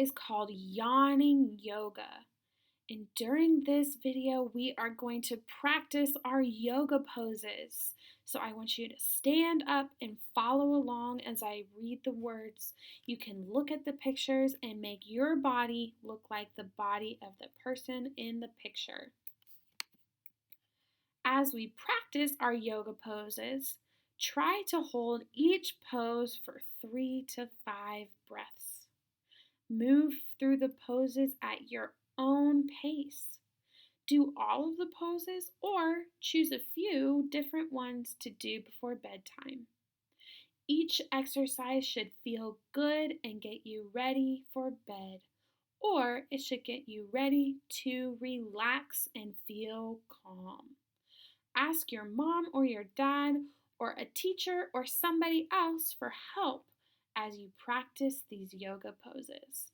is called Yawning Yoga. And during this video, we are going to practice our yoga poses. So I want you to stand up and follow along as I read the words. You can look at the pictures and make your body look like the body of the person in the picture. As we practice our yoga poses, try to hold each pose for 3 to 5 breaths. Move through the poses at your own pace. Do all of the poses or choose a few different ones to do before bedtime. Each exercise should feel good and get you ready for bed, or it should get you ready to relax and feel calm. Ask your mom or your dad or a teacher or somebody else for help as you practice these yoga poses.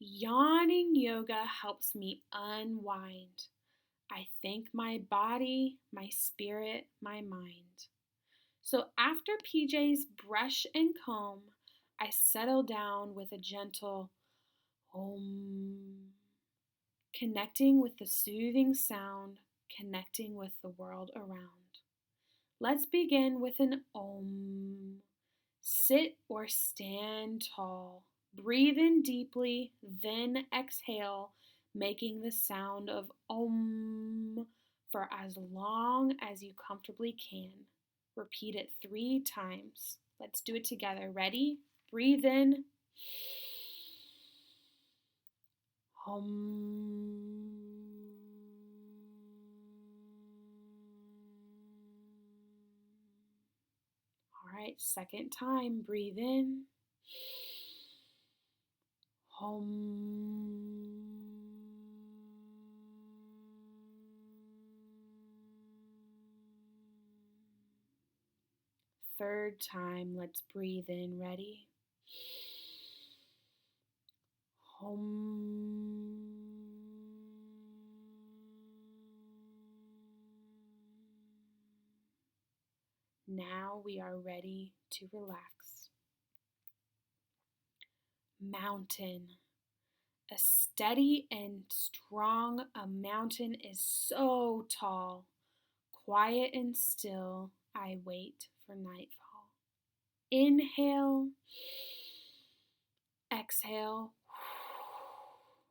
Yawning yoga helps me unwind. I thank my body, my spirit, my mind. So after PJ's brush and comb, I settle down with a gentle Om, connecting with the soothing sound, connecting with the world around. Let's begin with an Om. Sit or stand tall. Breathe in deeply, then exhale, making the sound of Om for as long as you comfortably can. Repeat it 3 times. Let's do it together. Ready? Breathe in. Om. All right, second time. Breathe in. Om. Third time, let's breathe in. Ready? Om. Now we are ready to relax. Mountain. A steady and strong, a mountain is so tall. Quiet and still, I wait for nightfall. Inhale, exhale,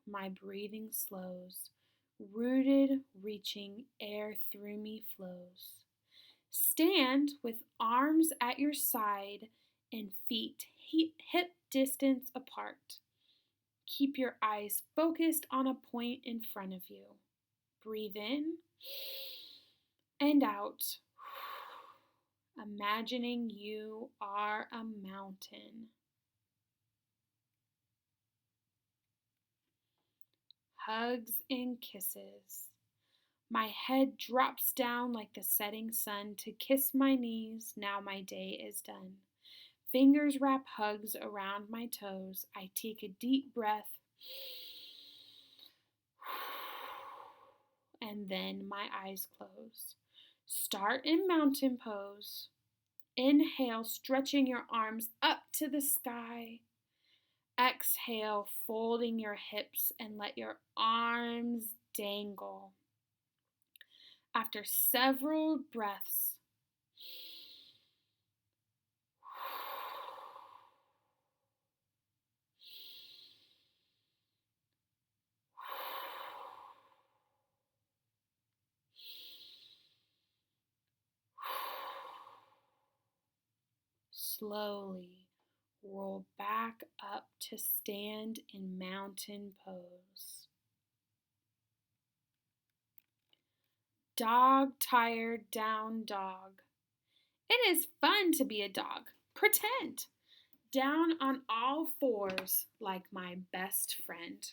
my breathing slows. Rooted, reaching, air through me flows. Stand with arms at your side and feet hip distance apart. Keep your eyes focused on a point in front of you. Breathe in and out, imagining you are a mountain. Hugs and kisses. My head drops down like the setting sun to kiss my knees. Now my day is done. Fingers wrap hugs around my toes. I take a deep breath. And then my eyes close. Start in mountain pose. Inhale, stretching your arms up to the sky. Exhale, folding your hips and let your arms dangle. After several breaths, slowly roll back up to stand in mountain pose. Dog, tired, down dog. It is fun to be a dog. Pretend. Down on all fours like my best friend.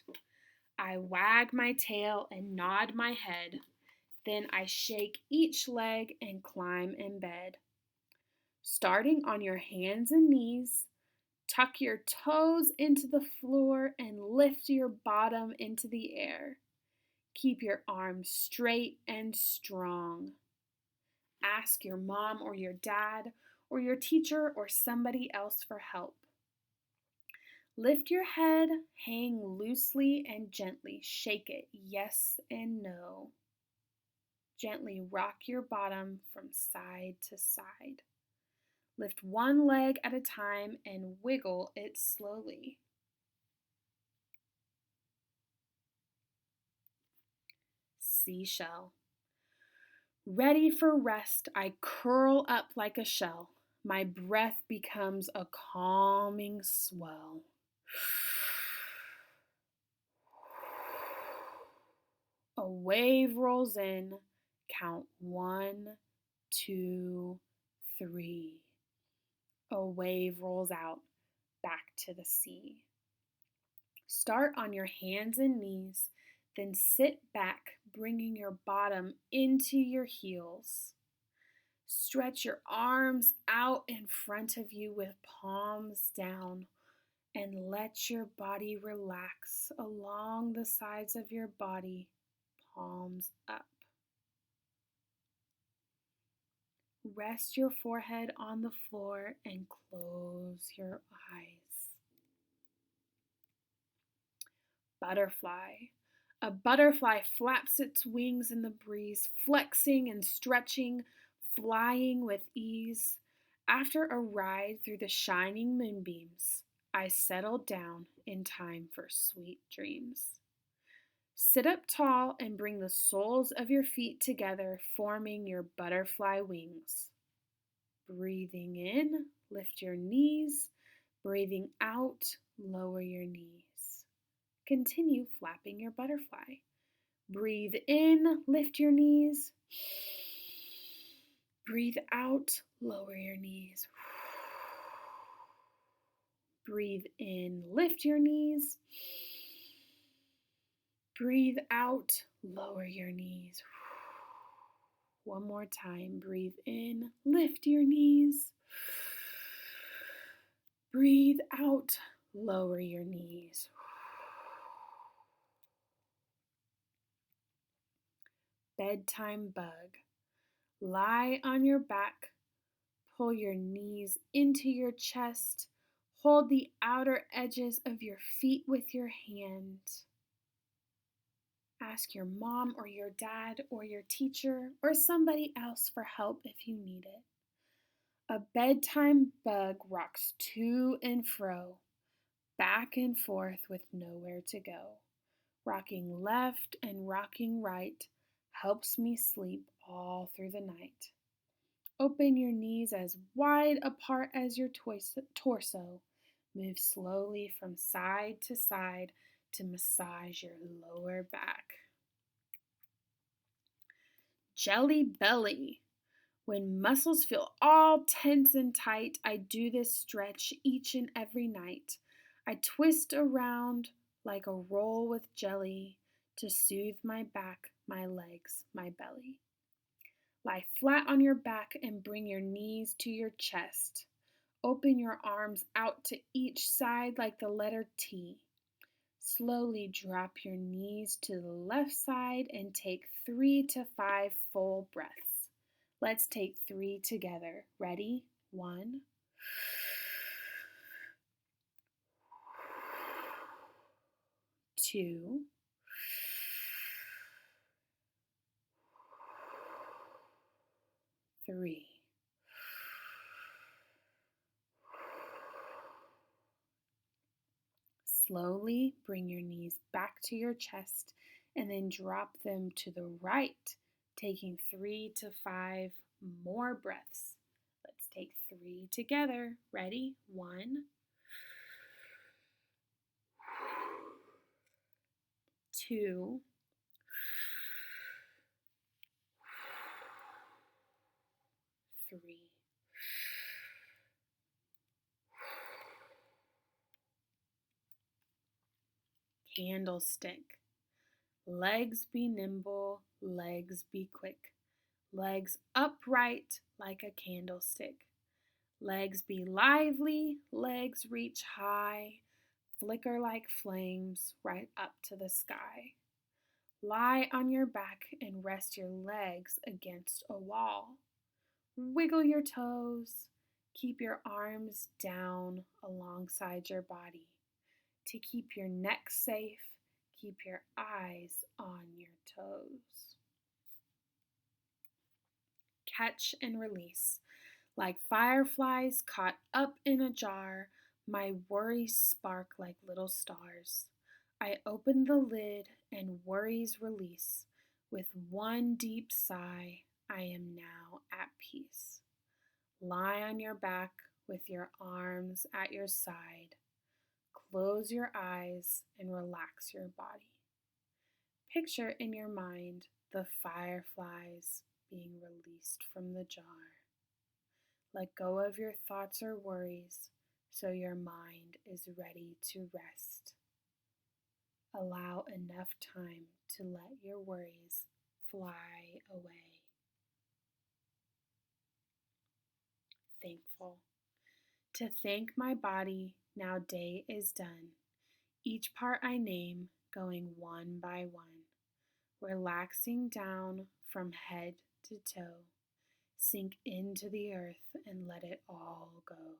I wag my tail and nod my head. Then I shake each leg and climb in bed. Starting on your hands and knees, tuck your toes into the floor and lift your bottom into the air. Keep your arms straight and strong. Ask your mom or your dad or your teacher or somebody else for help. Lift your head, hang loosely and gently. Shake it, yes and no. Gently rock your bottom from side to side. Lift one leg at a time and wiggle it slowly. Seashell. Ready for rest, I curl up like a shell. My breath becomes a calming swell. A wave rolls in. Count 1, 2, 3. A wave rolls out back to the sea. Start on your hands and knees, then sit back, bringing your bottom into your heels. Stretch your arms out in front of you with palms down and let your body relax along the sides of your body, palms up. Rest your forehead on the floor and close your eyes. Butterfly. A butterfly flaps its wings in the breeze, flexing and stretching, flying with ease. After a ride through the shining moonbeams, I settle down in time for sweet dreams. Sit up tall and bring the soles of your feet together, forming your butterfly wings. Breathing in, lift your knees. Breathing out, lower your knees. Continue flapping your butterfly. Breathe in, lift your knees. Breathe out, lower your knees. Breathe in, lift your knees. Breathe out, lower your knees. One more time. Breathe in, lift your knees. Breathe out, lower your knees. Bedtime bug. Lie on your back. Pull your knees into your chest. Hold the outer edges of your feet with your hand. Ask your mom or your dad or your teacher or somebody else for help if you need it. A bedtime bug rocks to and fro, back and forth with nowhere to go. Rocking left and rocking right helps me sleep all through the night. Open your knees as wide apart as your torso. Move slowly from side to side to massage your lower back. Jelly belly. When muscles feel all tense and tight, I do this stretch each and every night. I twist around like a roll with jelly to soothe my back, my legs, my belly. Lie flat on your back and bring your knees to your chest. Open your arms out to each side like the letter T. Slowly drop your knees to the left side and take 3 to 5 full breaths. Let's take 3 together. Ready? 1, 2, 3. Slowly bring your knees back to your chest and then drop them to the right, taking 3 to 5 more breaths. Let's take 3 together. Ready? 1, 2, 3. Candlestick. Legs be nimble, legs be quick. Legs upright like a candlestick. Legs be lively, legs reach high, flicker like flames right up to the sky. Lie on your back and rest your legs against a wall. Wiggle your toes. Keep your arms down alongside your body. to keep your neck safe, keep your eyes on your toes. Catch and release. Like fireflies caught up in a jar, my worries spark like little stars. I open the lid and worries release. With one deep sigh, I am now at peace. Lie on your back with your arms at your side. Close your eyes and relax your body. Picture in your mind the fireflies being released from the jar. Let go of your thoughts or worries so your mind is ready to rest. Allow enough time to let your worries fly away. Thankful. To thank my body, now day is done. Each part I name, going one by one. Relaxing down from head to toe. Sink into the earth and let it all go.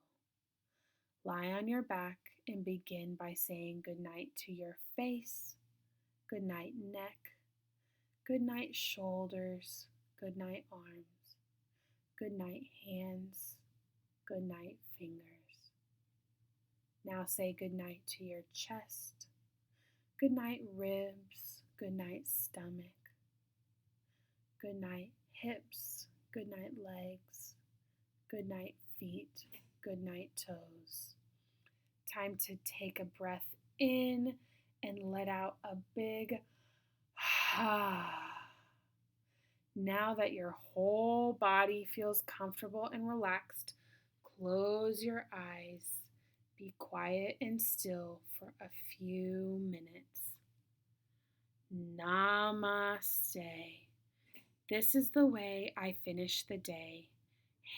Lie on your back and begin by saying goodnight to your face, goodnight neck, goodnight shoulders, goodnight arms, goodnight hands, goodnight fingers. Now say goodnight to your chest, goodnight ribs, goodnight stomach, goodnight hips, goodnight legs, goodnight feet, goodnight toes. Time to take a breath in and let out a big ah. Now that your whole body feels comfortable and relaxed, close your eyes. Be quiet and still for a few minutes. Namaste. This is the way I finish the day.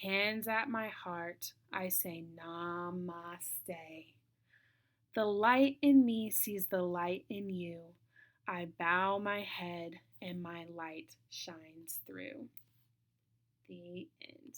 Hands at my heart, I say Namaste. The light in me sees the light in you. I bow my head and my light shines through. The end.